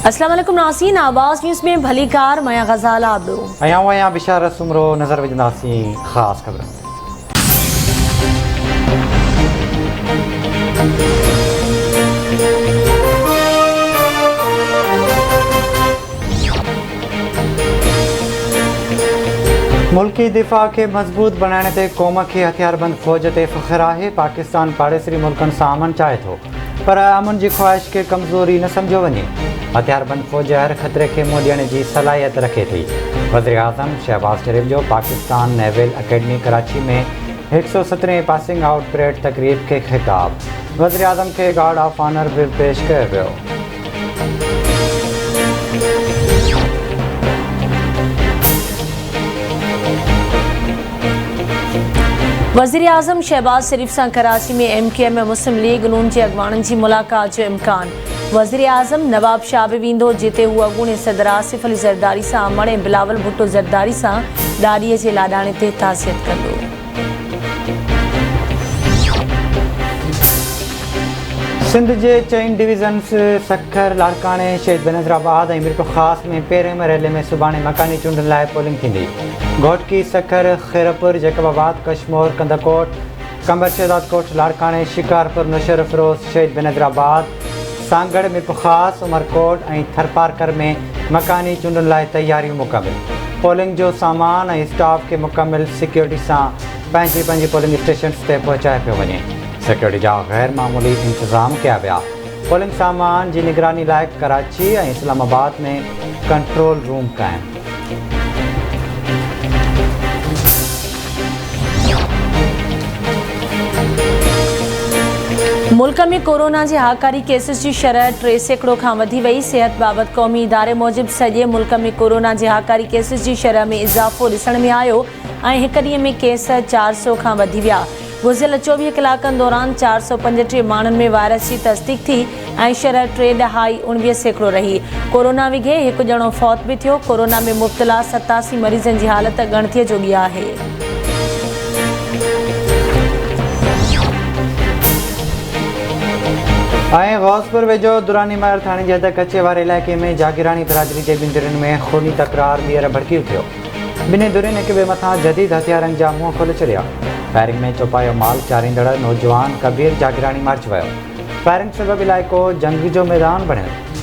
अस्सलाम वालेकुम नाज़रीन, आवाज़ न्यूज़ में भली कार मया गज़ाल आबो आया बिशारत सुमरो नज़र विजनासी ख़ास खबर। मुल्की दिफ़ा के मज़बूत बनाने ते क़ौम के हथियारबंद फ़ौज ते फ़ख्र है। पाकिस्तान पाड़ेसरी मुल्कनि सां अमन चाहे थो, पर अमन जी ख़्वाहिश के कमज़ोरी न सम्झो वञे। हथियारबंद फ़ौज हर ख़तरे के मुंहुं ॾियण जी सलाहियत रखे थी। वज़ीर आज़म शहबाज शरीफ़ जो पाकिस्तान नेवल अकेडमी कराची में 117 पासिंग आउट परेड तक़रीब के ख़िताब। वज़ीर आज़म के गार्ड ऑफ ऑनर भी पेश कयो वियो। वज़ीर आज़म शहबाज शरीफ़ सां कराची में MKM में मुस्लिम लीग नून जे अॻवाननि जी मुलाक़ात जो इम्कान। वज़ीर आज़म नवाब शाह बि वेंदो, जिते हू अॻूणे सदर आसिफ अली ज़रदारी सां अमण ऐं बिलावल भुट्टो ज़रदारी सां ॾाॾीअ जे लाॾाणे ते ताज़ियत कंदो। सिंध के चईन डिवीज़न्स सखर, लाड़काने, शहीद बेनज़ीराबाद और मीरपुर ख़ास में पहिरें मरहले में सुभाणे मकानी चूंडनि लाइ पोलिंग थींदी। घोटकी, सखर, खैरपुर, जैकबाबाद, कशमोर, कंदकोट, कंबर शहजादकोट, लाड़काने, शिकारपुर, नुशर फिरोज, शहीद बेनज़ीराबाद, सांगड़, मीरपुर ख़ास, उमरकोट और थरपारकर में मकानी चूंडनि लाइ तैयारियूं मुकमिल। पोलिंग जो सामान और स्टाफ के मुकमिल सिक्योरिटी से पंहिंजी पोलिंग स्टेशन्स ते पहुचाए पियो वञे। सिक्योरिटी जा गैर मामूली इंतज़ाम किया विया। पोलिंग सामान की निगरानी लाइ कराची और इस्लामाबाद में कंट्रोल रूम क़ाइम। मुल्क में कोरोना के हाकारी केसेस की शरह 300 खां वधी वई। सेहत बाबत क़ौमी इदारे मूजिब सॼे मुल्क में कोरोना के हाकारी केसेस की शरह में इज़ाफ़ो ॾिसण में आयो ऐं हिक ॾींहं में केस 400 खां वधी विया। गुज़िरियल 24 कलाकनि दौरान 435 माण्हुनि में वायरस की तस्दीक थी ऐं शरह 3.19% रही। कोरोना विघे एक ॼणो फौत भी थियो। कोरोना में मुब्तला 87 मरीज़नि की हालत गणतीअ जोगी आहे। गौसपुर वेझो दुरानी महर थाने के हद कचे वारे इलाके में जागीरानी बिरादरी के ॿिनि धुरियुनि में खूनी तकरार ॿीहर भड़की उथियो। ॿिन्ही धुरियुनि हिक ॿिए मथां जदीद हथियारनि जा मुंहं खोले छॾिया। फायरिंग में चौपायो माल चारींदड़ नौजवान कबीर जागीरानी मारिजी वियो। फायरिंग सबबि इलाइक़ो जंग जो मैदान बणियो।